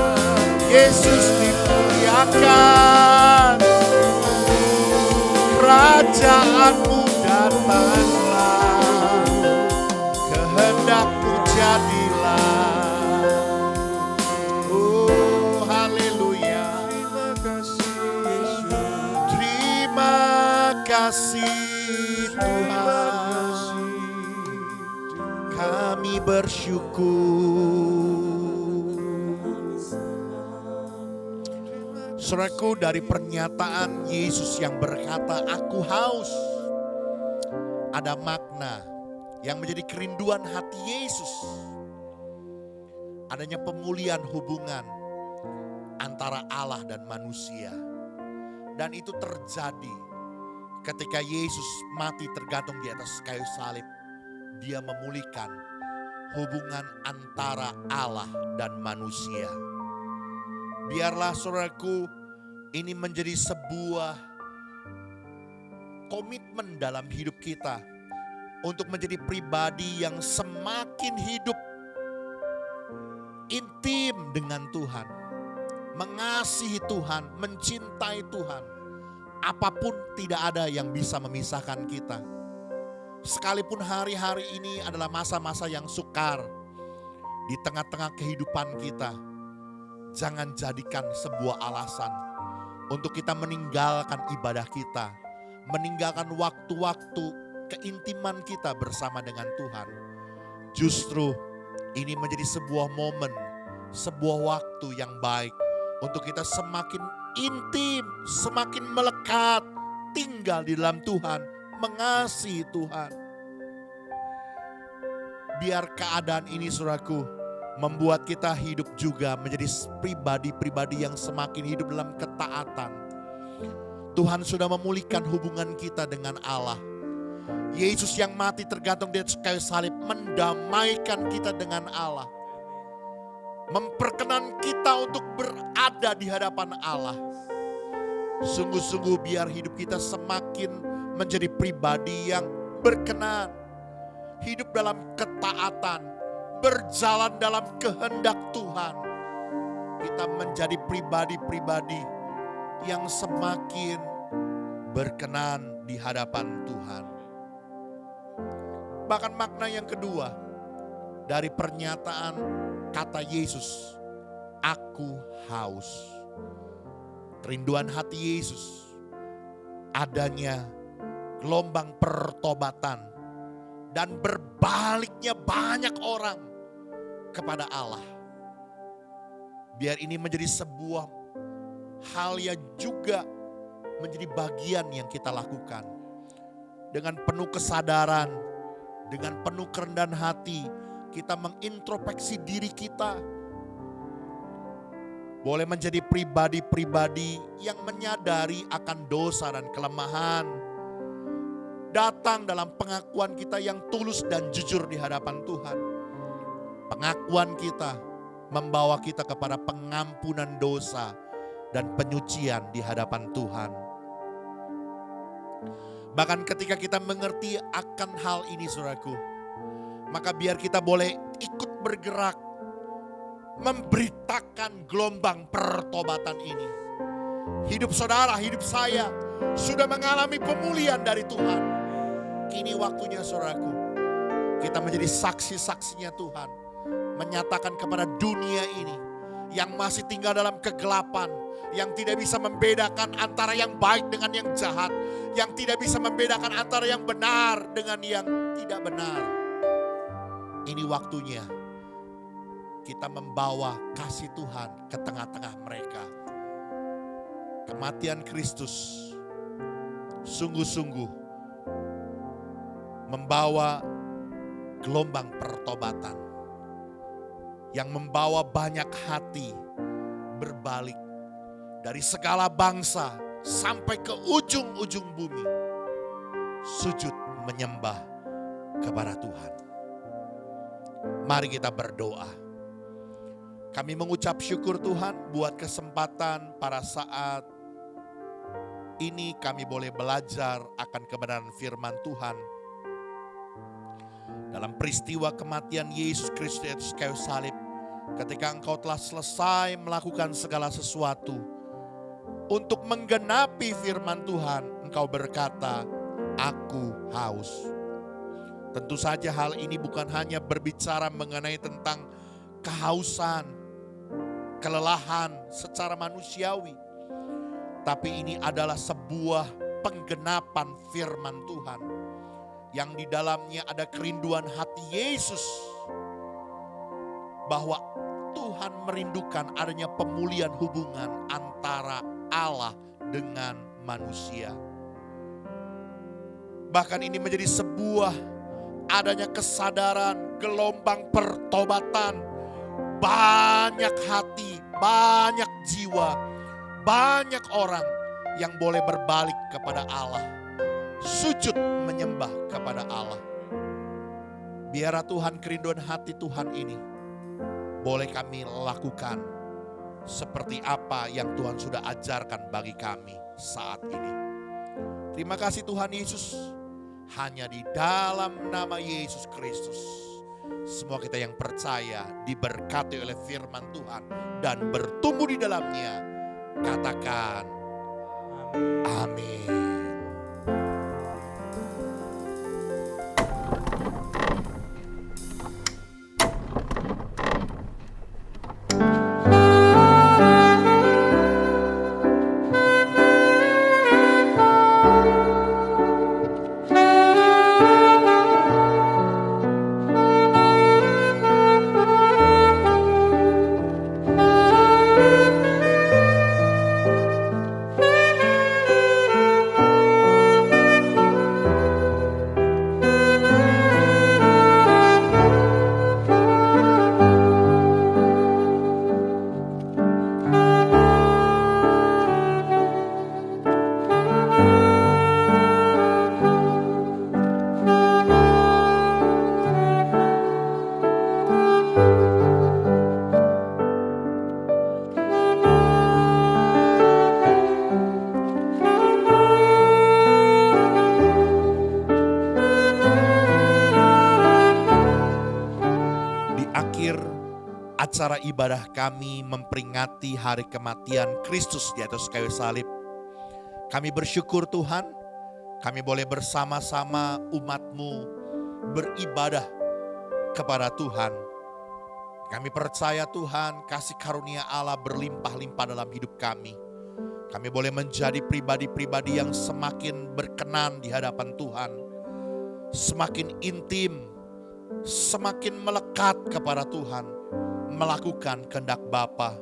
S2: Yesus dimuliakan. Kerajaanmu datanglah, kehendakmu jadilah. Oh haleluya. Terima kasih Tuhan, kami bersyukur. Saudaraku, dari pernyataan Yesus yang berkata, "Aku haus," ada makna yang menjadi kerinduan hati Yesus. Adanya pemulihan hubungan antara Allah dan manusia. Dan itu terjadi ketika Yesus mati tergantung di atas kayu salib. Dia memulihkan hubungan antara Allah dan manusia. Biarlah saudaraku, ini menjadi sebuah komitmen dalam hidup kita untuk menjadi pribadi yang semakin hidup intim dengan Tuhan, mengasihi Tuhan, mencintai Tuhan. Apapun tidak ada yang bisa memisahkan kita. Sekalipun hari-hari ini adalah masa-masa yang sukar di tengah-tengah kehidupan kita, jangan jadikan sebuah alasan untuk kita meninggalkan ibadah kita, meninggalkan waktu-waktu keintiman kita bersama dengan Tuhan. Justru ini menjadi sebuah momen, sebuah waktu yang baik untuk kita semakin intim, semakin melekat, tinggal di dalam Tuhan, mengasihi Tuhan. Biar keadaan ini saudaraku membuat kita hidup juga menjadi pribadi-pribadi yang semakin hidup dalam ketaatan. Tuhan sudah memulihkan hubungan kita dengan Allah. Yesus yang mati tergantung di atas kayu salib mendamaikan kita dengan Allah. Memperkenan kita untuk berada di hadapan Allah. Sungguh-sungguh biar hidup kita semakin menjadi pribadi yang berkenan. Hidup dalam ketaatan, berjalan dalam kehendak Tuhan. Kita menjadi pribadi-pribadi yang semakin berkenan di hadapan Tuhan. Bahkan makna yang kedua dari pernyataan kata Yesus, "Aku haus." Kerinduan hati Yesus, adanya gelombang pertobatan dan berbaliknya banyak orang kepada Allah. Biar ini menjadi sebuah hal yang juga menjadi bagian yang kita lakukan. Dengan penuh kesadaran, dengan penuh kerendahan hati, kita mengintrospeksi diri kita. Boleh menjadi pribadi-pribadi yang menyadari akan dosa dan kelemahan. Datang dalam pengakuan kita yang tulus dan jujur di hadapan Tuhan. Pengakuan kita membawa kita kepada pengampunan dosa dan penyucian di hadapan Tuhan. Bahkan ketika kita mengerti akan hal ini saudaraku, maka biar kita boleh ikut bergerak memberitakan gelombang pertobatan ini. Hidup saudara, hidup saya sudah mengalami pemulihan dari Tuhan. Kini waktunya saudaraku, kita menjadi saksi-saksinya Tuhan. Menyatakan kepada dunia ini yang masih tinggal dalam kegelapan, yang tidak bisa membedakan antara yang baik dengan yang jahat, yang tidak bisa membedakan antara yang benar dengan yang tidak benar. Ini waktunya kita membawa kasih Tuhan ke tengah-tengah mereka. Kematian Kristus sungguh-sungguh membawa gelombang pertobatan yang membawa banyak hati berbalik dari segala bangsa sampai ke ujung-ujung bumi, sujud menyembah kepada Tuhan. Mari kita berdoa. Kami mengucap syukur Tuhan buat kesempatan pada saat ini kami boleh belajar akan kebenaran firman Tuhan. Dalam peristiwa kematian Yesus Kristus di atas kayu salib, ketika Engkau telah selesai melakukan segala sesuatu untuk menggenapi firman Tuhan, Engkau berkata, "Aku haus." Tentu saja hal ini bukan hanya berbicara mengenai tentang kehausan, kelelahan secara manusiawi, tapi ini adalah sebuah penggenapan firman Tuhan yang di dalamnya ada kerinduan hati Yesus bahwa Tuhan merindukan adanya pemulihan hubungan antara Allah dengan manusia. Bahkan ini menjadi sebuah adanya kesadaran gelombang pertobatan, banyak hati, banyak jiwa, banyak orang yang boleh berbalik kepada Allah, sujud menyembah kepada Allah. Biarlah Tuhan kerinduan hati Tuhan ini boleh kami lakukan seperti apa yang Tuhan sudah ajarkan bagi kami saat ini. Terima kasih Tuhan Yesus. Hanya di dalam nama Yesus Kristus semua kita yang percaya diberkati oleh firman Tuhan dan bertumbuh di dalamnya. Katakan amin. Acara ibadah kami memperingati hari kematian Kristus di atas kayu salib. Kami bersyukur Tuhan, kami boleh bersama-sama umat-Mu beribadah kepada Tuhan. Kami percaya Tuhan, kasih karunia Allah berlimpah-limpah dalam hidup kami. Kami boleh menjadi pribadi-pribadi yang semakin berkenan di hadapan Tuhan, semakin intim, semakin melekat kepada Tuhan, melakukan kehendak Bapa.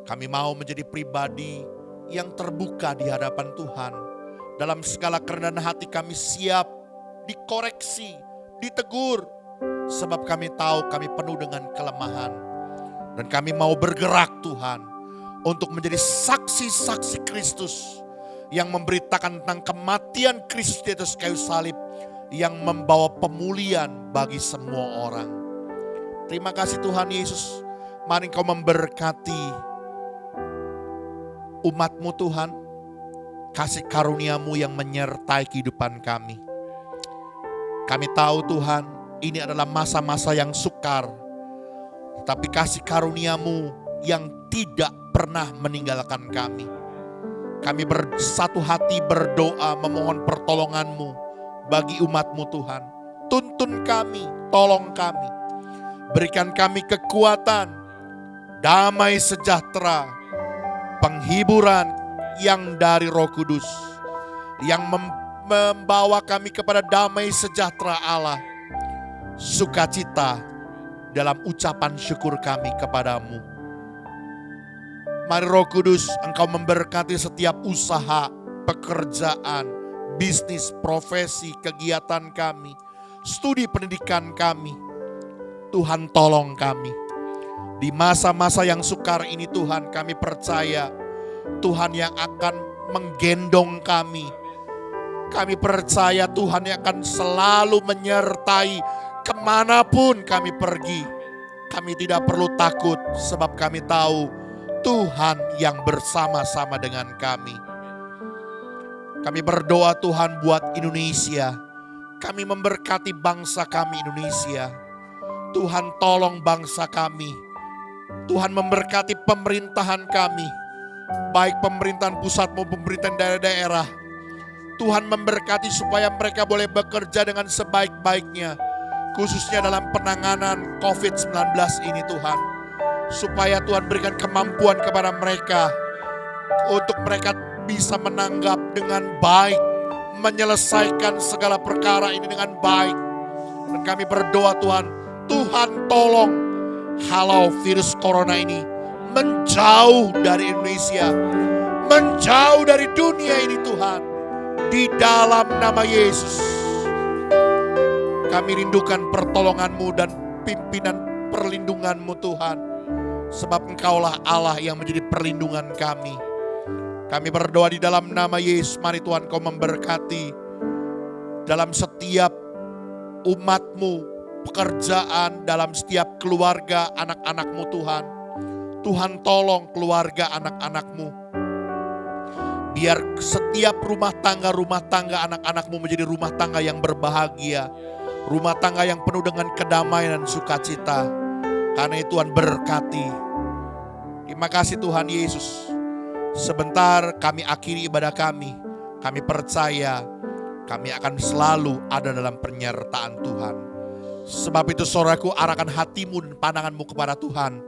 S2: Kami mau menjadi pribadi yang terbuka di hadapan Tuhan. Dalam segala kerendahan hati kami siap dikoreksi, ditegur. Sebab kami tahu kami penuh dengan kelemahan. Dan kami mau bergerak Tuhan untuk menjadi saksi-saksi Kristus yang memberitakan tentang kematian Kristus di atas kayu salib yang membawa pemulihan bagi semua orang. Terima kasih Tuhan Yesus. Mari Engkau memberkati umat-Mu Tuhan, kasih karunia-Mu yang menyertai kehidupan kami. Kami tahu Tuhan, ini adalah masa-masa yang sukar, tapi kasih karunia-Mu yang tidak pernah meninggalkan kami. Kami bersatu hati berdoa memohon pertolongan-Mu bagi umat-Mu Tuhan. Tuntun kami, tolong kami. Berikan kami kekuatan, damai sejahtera, penghiburan yang dari Roh Kudus, yang membawa kami kepada damai sejahtera Allah, sukacita dalam ucapan syukur kami kepadamu. Mari Roh Kudus, Engkau memberkati setiap usaha, pekerjaan, bisnis, profesi, kegiatan kami, studi pendidikan kami. Tuhan tolong kami. Di masa-masa yang sukar ini Tuhan, kami percaya Tuhan yang akan menggendong kami. Kami percaya Tuhan yang akan selalu menyertai kemanapun kami pergi. Kami tidak perlu takut sebab kami tahu Tuhan yang bersama-sama dengan kami. Kami berdoa Tuhan buat Indonesia. Kami memberkati bangsa kami Indonesia. Tuhan tolong bangsa kami. Tuhan memberkati pemerintahan kami. Baik pemerintahan pusat maupun pemerintahan daerah-daerah. Tuhan memberkati supaya mereka boleh bekerja dengan sebaik-baiknya. Khususnya dalam penanganan COVID-19 ini Tuhan. Supaya Tuhan berikan kemampuan kepada mereka untuk mereka bisa menanggap dengan baik, menyelesaikan segala perkara ini dengan baik. Dan kami berdoa Tuhan, Tuhan tolong halau virus corona ini menjauh dari Indonesia, menjauh dari dunia ini Tuhan. Di dalam nama Yesus, kami rindukan pertolongan-Mu dan pimpinan perlindungan-Mu Tuhan. Sebab Engkaulah Allah yang menjadi perlindungan kami. Kami berdoa di dalam nama Yesus. Mari Tuhan Kau memberkati dalam setiap umat-Mu, pekerjaan, dalam setiap keluarga anak-anak-Mu Tuhan. Tuhan tolong keluarga anak-anak-Mu. Biar setiap rumah tangga anak-anak-Mu menjadi rumah tangga yang berbahagia. Rumah tangga yang penuh dengan kedamaian dan sukacita. Karena itu Tuhan berkati. Terima kasih Tuhan Yesus. Sebentar kami akhiri ibadah kami. Kami percaya kami akan selalu ada dalam penyertaan Tuhan. Sebab itu saudaraku, arahkan hatimu dan pandanganmu kepada Tuhan.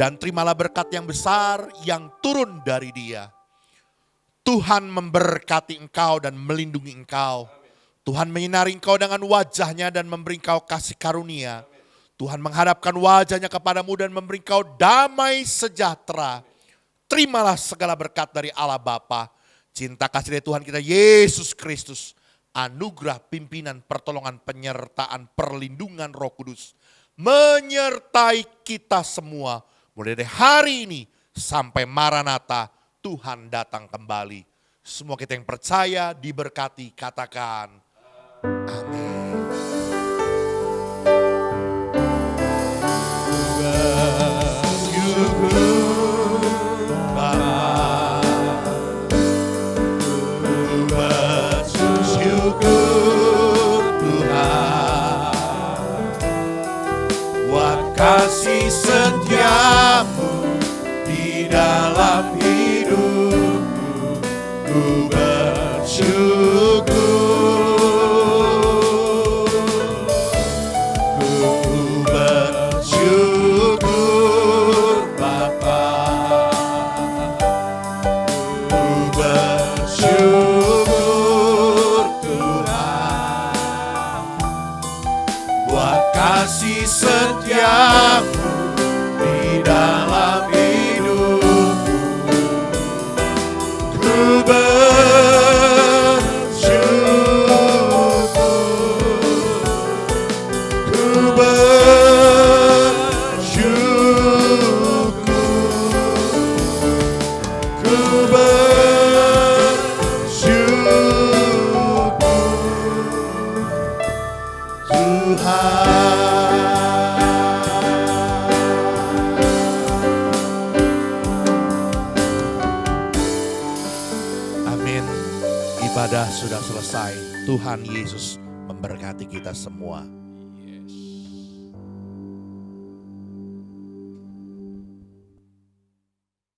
S2: Dan terimalah berkat yang besar yang turun dari Dia. Tuhan memberkati engkau dan melindungi engkau. Tuhan menyinari engkau dengan wajah-Nya dan memberi engkau kasih karunia. Tuhan menghadapkan wajah-Nya kepadamu dan memberi engkau damai sejahtera. Terimalah segala berkat dari Allah Bapa, cinta kasih dari Tuhan kita Yesus Kristus, anugerah pimpinan, pertolongan, penyertaan, perlindungan Roh Kudus menyertai kita semua mulai dari hari ini sampai Maranatha, Tuhan datang kembali. Semua kita yang percaya diberkati, katakan amin.
S3: Kasih setiamu di dalam hidupku, ku bersyukur, ku bersyukur Bapa, ku bersyukur Tuhan, buat kasih setiamu di dalam hidupku, ku bersyukur, ku bersyukur, ku bersyukur Tuhan.
S2: Ibadah sudah selesai. Tuhan Yesus memberkati kita semua.